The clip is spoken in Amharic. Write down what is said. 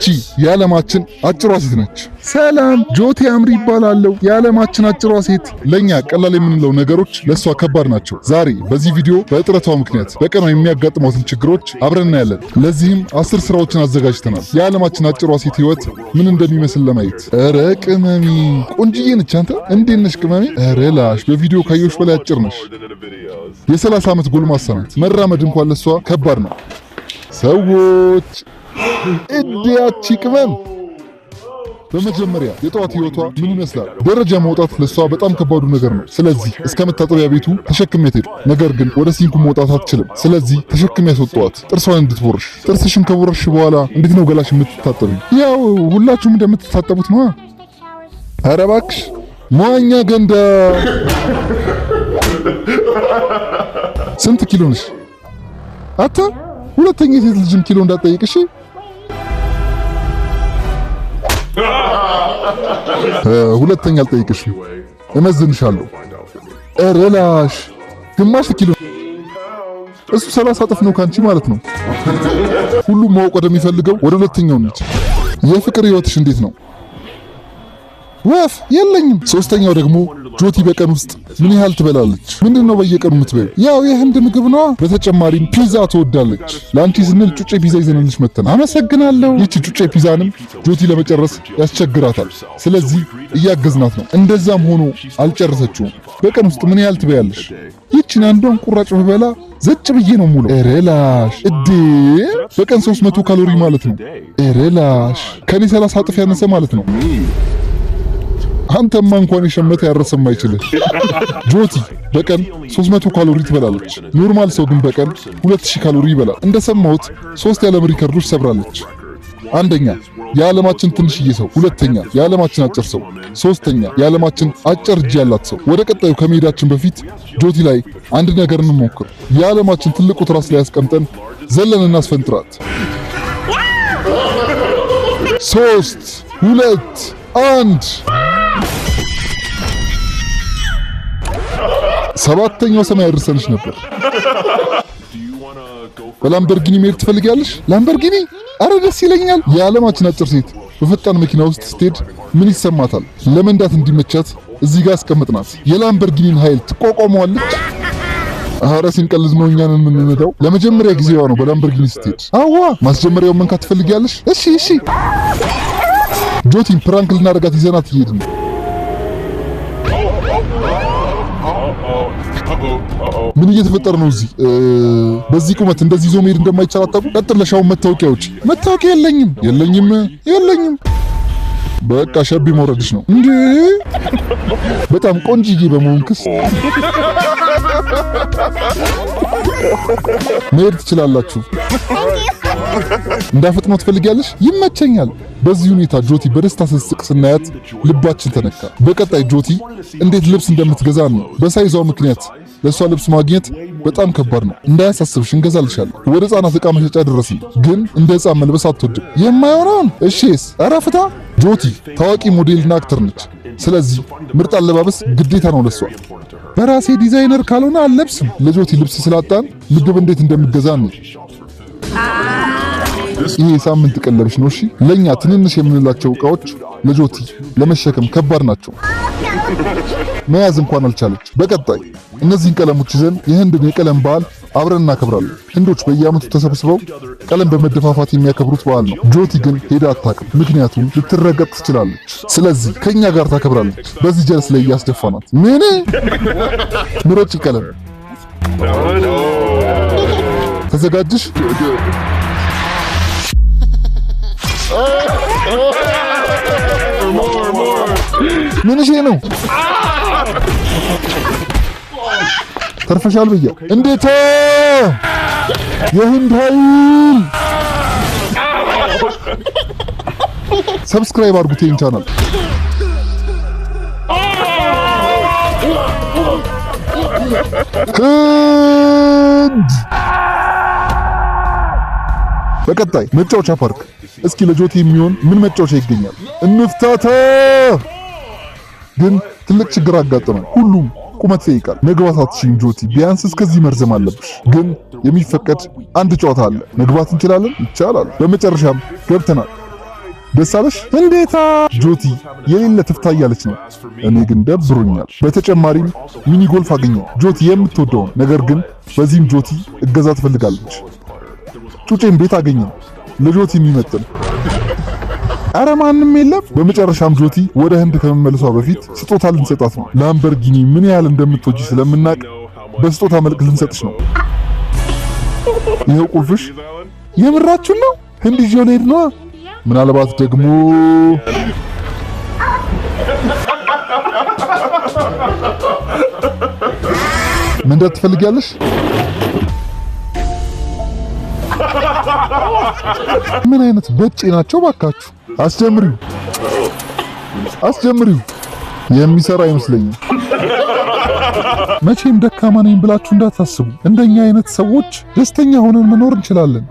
ይቺ የዓለማችን አጭሯ ሴት ነች። ሰላም፣ ጆቲ አምሪ ይባላለሁ። የዓለማችን አጭሯ ሴት። ለኛ ቀላል የምንለው ነገሮች ለሷ ከባድ ናቸው። ዛሬ በዚህ ቪዲዮ በእጥረቷ ምክንያት በቀኗ የሚያጋጥሟትን ችግሮች አብረን እናያለን። ለዚህም 10 ስራዎችን አዘጋጅተናል። የዓለማችን አጭሯ ሴት ህይወት ምን እንደሚመስል ለማየት። ኧረ ቅመሚ ቆንጅዬ ነች። አንተ እንዴት ነሽ ቅመሚ? ኧረ ላሽ በቪዲዮ ካየሁሽ በላይ አጭር ነሽ። የ30 ዓመት ጎልማሳ ናት። መራመድ እንኳን ለሷ ከባድ ነው። ሰዎች እዲያቺ ቅመም። በመጀመሪያ የጠዋት ህይወቷ ምን ይመስላል? ደረጃ መውጣት ለሷ በጣም ከባዱ ነገር ነው። ስለዚህ እስከ መታጠቢያ ቤቱ ተሸክሜያት ሄድኩ። ነገር ግን ወደ ሲንኩ መውጣት አትችልም። ስለዚህ ተሸክሜያት ወጣኋት፣ ጥርሷን እንድትቦርሽ። ጥርስሽን ከቦረሽ በኋላ እንዴት ነው ገላሽ የምትታጠቢው? ያው ሁላችሁም እንደምትታጠቡት ነው። ኧረ እባክሽ መዋኛ ገንዳ። ስንት ኪሎ ነሽ? አታ ሁለተኛ የሴት ልጅም ኪሎ እንዳትጠይቅሽ። ሁለተኛ አልጠይቅሽም፣ እመዝንሻለሁ። ኧረ ላሽ ግማሽ ኪሎ። እሱ 30 እጥፍ ነው ካንቺ ማለት ነው። ሁሉም ማወቅ ወደሚፈልገው ወደ ሁለተኛው ነች። የፍቅር ህይወትሽ እንዴት ነው? ወፍ የለኝም። ሶስተኛው ደግሞ ጆቲ በቀን ውስጥ ምን ያህል ትበላለች? ምንድነው በየቀኑ የምትበይው? ያው የህንድ ምግብ ነው። በተጨማሪም ፒዛ ትወዳለች። ለአንቺ ስንል ጩጬ ፒዛ ይዘንልሽ መተን። አመሰግናለሁ። ይቺ ጩጬ ፒዛንም ጆቲ ለመጨረስ ያስቸግራታል። ስለዚህ እያገዝናት ነው። እንደዛም ሆኖ አልጨረሰችውም። በቀን ውስጥ ምን ያህል ትበያለሽ? ይቺን አንዷን ቁራጭ ብበላ ዘጭ ብዬ ነው ሙሉ። ኤሬላሽ እዴ በቀን 300 ካሎሪ ማለት ነው። ኤሬላሽ ከኔ 30 እጥፍ ያነሰ ማለት ነው። አንተማ እንኳን የሸመተ ያረሰም አይችልህ። ጆቲ በቀን 300 ካሎሪ ትበላለች። ኖርማል ሰው ግን በቀን 2000 ካሎሪ ይበላል። እንደሰማሁት 3 የዓለም ሪከርዶች ሰብራለች። አንደኛ የዓለማችን ትንሽዬ ሰው፣ ሁለተኛ የዓለማችን አጭር ሰው፣ ሶስተኛ የዓለማችን አጭር እጅ ያላት ሰው። ወደ ቀጣዩ ከመሄዳችን በፊት ጆቲ ላይ አንድ ነገር እንሞክር። የዓለማችን ትልቁ ትራስ ላይ ያስቀምጠን ዘለን እናስፈንጥራት። 3 2 1 7ኛው ሰማይ ያደርሰንሽ ነበር። በላምበርጊኒ መሄድ ትፈልጊያለሽ? ላምበርጊኒ? አረ ደስ ይለኛል። የዓለማችን አጭር ሴት በፈጣን መኪና ውስጥ ስትሄድ ምን ይሰማታል? ለመንዳት እንዲመቻት እዚህ ጋር አስቀምጥናት። የላምበርጊኒን ኃይል ትቋቋመዋለች? አረ ሲንቀልዝ ነው እኛን የምንነዳው። ለመጀመሪያ ጊዜዋ ነው በላምበርጊኒ ስትሄድ። አዋ ማስጀመሪያውን መንካት ትፈልጊያለሽ? እሺ እሺ። ጆቲን ፕራንክ ልናደርጋት ይዘናት እየሄድን ነው። ምን እየተፈጠረ ነው እዚህ? በዚህ ቁመት እንደዚህ ይዞ መሄድ እንደማይቻል አታውቁ? ቀጥለሻው መታወቂያ ውጪ። መታወቂያ የለኝም። በቃ ሸቢ መውረድሽ ነው እንዴ? በጣም ቆንጅዬ በመሆን ክስ መሄድ ትችላላችሁ። እንዳፈጥነው ትፈልጊያለሽ? ይመቸኛል። በዚህ ሁኔታ ጆቲ በደስታ ስትስቅ ስናያት ልባችን ተነካ። በቀጣይ ጆቲ እንዴት ልብስ እንደምትገዛ ነው። በሳይዟ ምክንያት ለሷ ልብስ ማግኘት በጣም ከባድ ነው። እንዳያሳስብሽ እንገዛልሻለን። ወደ ሕፃናት ዕቃ መሸጫ ደረስን፣ ግን እንደ ሕፃን መልበስ አትወድም። የማይሆነውን እሺስ። ኧረ ፍታ። ጆቲ ታዋቂ ሞዴልና አክተር ነች። ስለዚህ ምርጥ አለባበስ ግዴታ ነው ለሷ። በራሴ ዲዛይነር ካልሆነ አልለብስም። ለጆቲ ልብስ ስላጣን ምግብ እንዴት እንደምገዛ ነው። ይሄ ሳምንት ቀለብሽ ነው። እሺ ለኛ ትንንሽ የምንላቸው ዕቃዎች ለጆቲ ለመሸከም ከባድ ናቸው። መያዝ እንኳን አልቻለች። በቀጣይ እነዚህን ቀለሞች ይዘን የህንድን የቀለም በዓል አብረን እናከብራለን። ህንዶች በየዓመቱ ተሰብስበው ቀለም በመደፋፋት የሚያከብሩት በዓል ነው። ጆቲ ግን ሄዳ አታውቅም፣ ምክንያቱም ልትረገጥ ትችላለች። ስለዚህ ከኛ ጋር ታከብራለች። በዚህ ጀልስ ላይ እያስደፋናት። ምን ምረጪ ቀለም። ተዘጋጅሽ? ምን እሺ ነው? ተርፈሻል ብያ። እንዴት የህንድ ኃይል! ሰብስክራይብ አድርጉት ይህን ቻናል። ህንድ በቀጣይ መጫወቻ ፓርክ። እስኪ ለጆቲ የሚሆን ምን መጫወቻ ይገኛል? እንፍታታ። ግን ትልቅ ችግር አጋጠመን። ሁሉም ቁመት ይጠይቃል። መግባት አትችይም ጆቲ፣ ቢያንስ እስከዚህ መርዘም አለብሽ። ግን የሚፈቀድ አንድ ጨዋታ አለ። መግባት እንችላለን? ይቻላል። በመጨረሻም ገብተናል። ደስ አለሽ? እንዴታ ጆቲ የሌለ ትፍታ እያለች ነው። እኔ ግን ደብሮኛል። በተጨማሪም ሚኒ ጎልፍ አገኘው ጆቲ የምትወደውን። ነገር ግን በዚህም ጆቲ እገዛ ትፈልጋለች። ጩጬን ቤት አገኘው ለጆቲ የሚመጥን። አረ ማንም የለም። በመጨረሻም ጆቲ ወደ ህንድ ከመመለሷ በፊት ስጦታ ልንሰጣት ነው። ላምበርጊኒ ምን ያህል እንደምትወጂ ስለምናቅ በስጦታ መልክ ልንሰጥሽ ነው። ይሄው ቁልፍሽ። የምራችሁን ነው? ህንድ ይዤው ልሄድ ነው። ምናልባት ደግሞ ምን ትፈልጊያለሽ? ምን አይነት በጭ ናቸው ባካችሁ። አስጀምሪው። የሚሰራ አይመስለኝም። መቼም ደካማ ነኝ ብላችሁ እንዳታስቡ። እንደኛ አይነት ሰዎች ደስተኛ ሆነን መኖር እንችላለን።